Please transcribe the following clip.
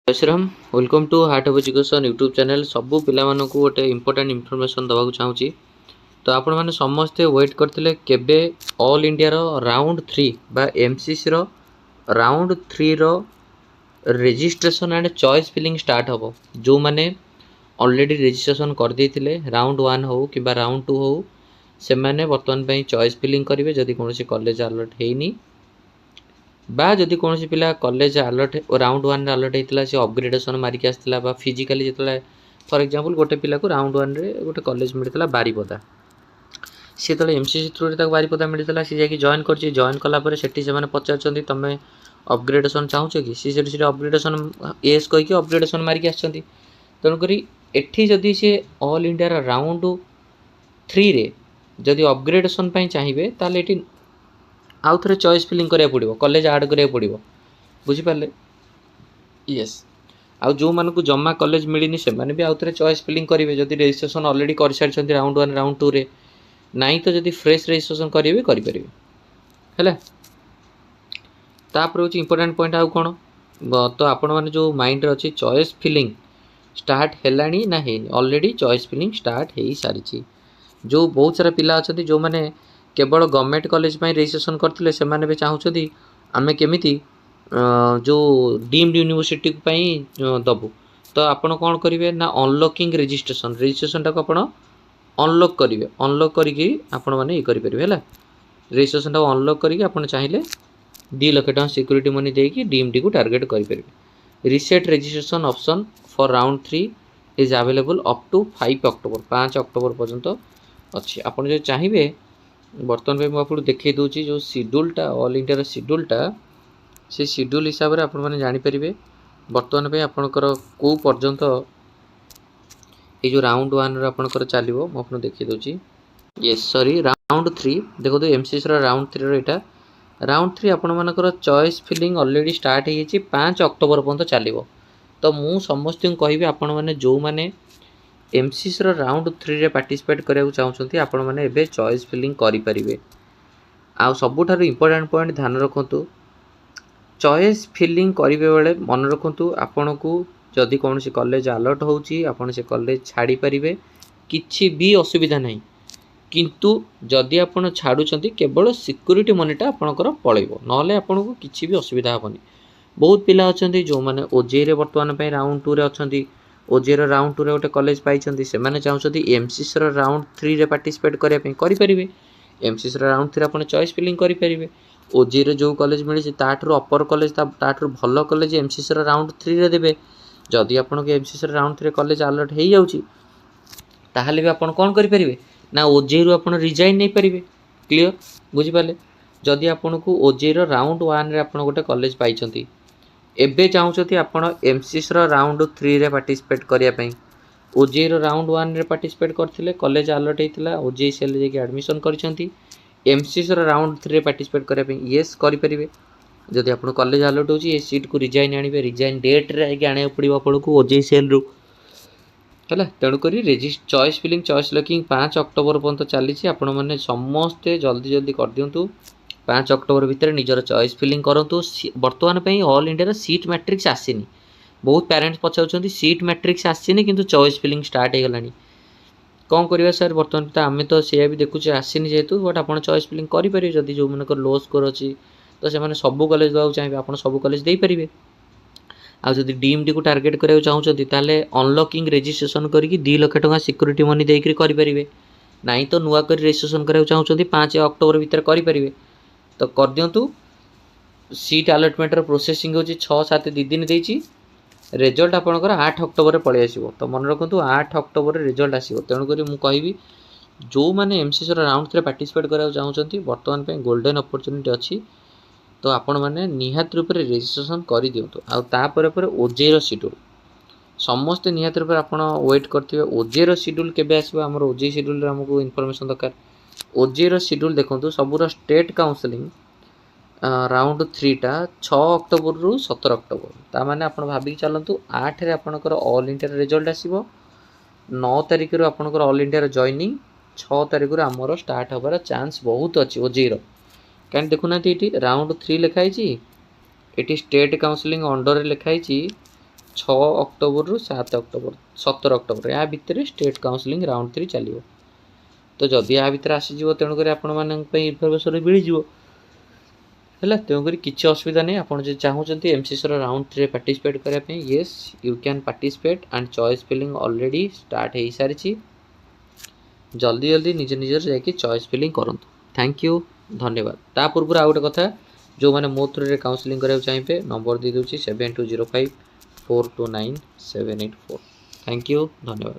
जय Shriram welcome to heart of education YouTube channel सबू पिला गोटे इंपोर्टेंट इनफॉरमेशन दवाक चाहूँगी। तो आपण मैंने समस्ते वेट करते केबे ऑल इंडिया राउंड 3 बा MCC round 3 registration and choice filling start हम जो मैंने ऑलरेडी रजिस्ट्रेशन कर देते राउंड 1 हो कि राउंड 2 हो से मैंने बर्तमान चॉइस फिलिंग करेंगे जदि कौन कॉलेज अलर्ट है बा जदि कौन पिला कॉलेज अलर्ट राउंड 1 अलर्ट होता सी अपग्रेडेसन मारिक आसला फिजिकाली जो फॉर एग्जांपल गोटे पिला को राउंड 1 रे गोटे कॉलेज मिलता बारीपदा सी तो एमसीसी थ्रू रे बारीपदा मिलता सी जाकि जॉइन कर जॉइन कलापर से पचार तुम अपग्रेडेसन चाहूँ कि सी अपग्रेडेसन एस कहीकि अपग्रेडेसन मारिक आस तेणुक एठी जदि सी ऑल इंडिया राउंड 3 रे जदि अपग्रेडेसन चाहिए ताले एठी आउ थे चॉइस फिलिंग करा पड़ो कॉलेज आड करा पड़ो बुझीपारे यस आउ जो मानक जमा कॉलेज मिलनी से भी आउ थे चॉइस फिलिंग करेंगे जदि रजिस्ट्रेशन ऑलरेडी कर सारी राउंड 1 राउंड 2 रे नाई तो जदि फ्रेश रजिस्ट्रेशन करेंगे करेंगे है तापर हूँ इंपोर्टेंट पॉइंट आउ कौन तो आपण मैंने जो माइंड अच्छी चॉइस फिलिंग स्टार्ट है ना है ऑलरेडी चॉइस फिलिंग स्टार्ट हो सारी जो बहुत सारा पिला अच्छा जो मैंने केवल गवर्नमेंट कॉलेज रजिस्ट्रेशन करते से भी चाहूँगी आम केमी जो डीम्ड यूनिवर्सिटी दबू तो आपड़ कौन करेंगे ना अनलॉकिंग रजिस्ट्रेशन रजिस्ट्रेशन टाक आप अनलॉक करेंगे अनलॉक करके आपण मैंने ये करेंगे है रजिस्ट्रेशन टाक अनलॉक करके आप चाहिए 2 लाख टका सिक्यूरीटी मनी देकी डीम्ड को टार्गेट करेंगे। Reset registration option for round 3 is available up to 5 October 5 October पर्यंत अच्छी आपड़ जो चाहिए बर्तमान में मुझे देखी दूसरी जो शेड्यूलटा ऑल इंडिया शेड्यूलटा से शेड्यूल हिसाब से आपने जानीपर बर्तमान में आपंकर कौ पर्यंत ये जो राउंड 1 आपंकर चलो मुझे देखी दूसरी ये सॉरी राउंड 3 देखो तो एमसीसी राउंड 3 यहाँ राउंड 3 आपर चॉइस फिलिंग ऑलरेडी स्टार्ट हो 5 अक्टोबर पर्यंत चलो तो मुझ समस्त कहि आपण मैंने जो मैंने एमसीसी राउंड 3 रे पार्टिसिपेट करने चाहते आपण मैंने चॉइस फिलिंग करें आ सबुठ इंपोर्टेंट पॉइंट ध्यान रखु चॉइस फिलिंग करेंगे बेले मन रखु आपन को जदि कौन कॉलेज अलर्ट होपन से कॉलेज छाड़ी पारे किसी भी असुविधा नहीं किंतु जदि आप छाड़ुंट केवल सिक्यूरीटी मनीटा आपंकर पलैब ना आपन को किसी भी असुविधा हेनी बहुत पिला अच्छा जो मैंने ओजेई बर्तमान राउंड 2 रे अच्छा ओजेई राउंड 2 रे गोटे कॉलेज पाई से चाहते एमसीसी राउंड 3 रे पार्टिसिपेट करेंगे एमसीसी राउंड 3 आप चॉइस फिलिंग करेंगे ओजेई जो कॉलेज मिली ताठू अपर कॉलेज ताठू भल कॉलेज एमसीसी राउंड 3 रे देवे जदि आपको एमसीसी राउंड 3 कॉलेज अलर्ट हो जाऊँगी ताहले भी आप कौन करेंगे ना ओजेई रू आप रिजाइन नहीं पारे क्लीयर बुझीपारे जदि आपन को ओजेई राउंड 1 रे आप गोटे कॉलेज पाई एबे चाहूँगी आप एमसीसी राउंड 3 रे पार्टिसिपेट करने ओजेई राउंड 1 रे पार्टिसिपेट करते कॉलेज अलर्ट होता ओजेई सेल जाकि एडमिशन कर एमसीसी राउंड 3 रे पार्टिसिपेट करने येस करेंगे जदि आप कॉलेज अलर्ट हो सीट को रिजाइन आने रिजाइन डेट रे आने पड़ो आपन को ओजेई सेल रू है तेणुक choice filling choice locking 5 October पर्यंत चली आपण मैंने समस्ते जल्दी जल्दी कर दिंतु 5 अक्टोबर भितर निजर चॉइस फिलिंग करूँ बर्तमान ऑल इंडिया सीट मैट्रिक्स आसीनी बहुत पेरेंट्स पचार सीट मैट्रिक्स आसीनी किंतु चॉइस फिलिंग स्टार्ट हो गलानी कौन करवा सर बर्तमान तो आम तो सी भी देखुचे आसीनी जेहेतु बट आप चॉइस फिलिंग करेंगे जदि जो मन लो स्कोर अच्छी तो से सब कॉलेज देवाक चाहिए आप सब कॉलेज दे पारे आज डीम्ड को टार्गेट कराया चाहते ताले अनलॉकिंग रजिस्ट्रेशन करके 2 लाख टका सिक्यूरीटी मनी देकर करेंगे ना तो नुआ कर रजिस्ट्रेशन कराया चाहते 5 अक्टोबर भितर करेंगे तो कर दिंतु सीट अलॉटमेंट प्रोसेसिंग हो 6-7 2 दिन देती रिजल्ट आपंकर 8 अक्टोबर पलि आसो तो मन रखु 8 अक्टोबर रिजल्ट आसो तेणुक मुझे कहि जो मैंने एमसीसी राउंड 3 पार्टिसिपेट कराया चाहते बर्तमान गोल्डन अपॉर्चुनिटी अच्छी तो आपण मैंने निहात रूप से रजिस्ट्रेशन कर दिंतु आपर ओजेई शेड्यूल समस्ते निहात रूप आप वेट करेंगे ओजेई शेड्यूल केबे आसो आम ओजेई शेड्यूल आमको इनफॉरमेशन दरकार ओजेई शेड्यूल देखो सबूर स्टेट काउंसलिंग राउंड 3 टा 6 अक्टोबर रु 17 अक्टोबर ताने आप भाविक चलतु 8 रे आपंकर ऑल इंडिया रिजल्ट आसो 9 तारिख रु आपंकर ऑल इंडिया जॉइनिंग 6 तारिख रु आमर स्टार्ट होबार चांस बहुत अच्छी ओजेई कहीं देखुना ये राउंड 3 लिखाई ये स्टेट काउंसलिंग अंडर लिखाई 6 ଅକ୍ଟୋବରରୁ 7 ଅକ୍ଟୋବର 17 ଅକ୍ଟୋବର ଏହା ଭିତରେ ଷ୍ଟେଟ୍ କାଉନସିଲିଂ ରାଉଣ୍ଡ 3 ଚାଲିବ। ତ ଯଦି ଏହା ଭିତରେ ଆସିଯିବ ତେଣୁକରି ଆପଣମାନଙ୍କ ପାଇଁ ଇନଫର୍ମେସନ୍ ମିଳିଯିବ ହେଲା। ତେଣୁକରି କିଛି ଅସୁବିଧା ନାହିଁ। ଆପଣ ଯଦି ଚାହୁଁଛନ୍ତି ଏମସିସିର ରାଉଣ୍ଡ 3ରେ ପାର୍ଟିସିପେଟ୍ କରିବା ପାଇଁ, yes you can participate and choice filling already start ହେଇସାରିଛି। ଜଲ୍ଦି ଜଲ୍ଦି ନିଜର ଯାଇକି ଚଏସ୍ ଫିଲିଂ କରନ୍ତୁ। ଥ୍ୟାଙ୍କ ୟୁ, ଧନ୍ୟବାଦ। ତା ପୂର୍ବରୁ ଆଉ ଗୋଟେ କଥା, ଯେଉଁମାନେ ମୋ ଥ୍ରୁରେ କାଉନସିଲିଂ କରିବାକୁ ଚାହିଁବେ ନମ୍ବର ଦେଇଦେଉଛି 7205 429 784। ଥ୍ୟାଙ୍କ ୟୁ, ଧନ୍ୟବାଦ।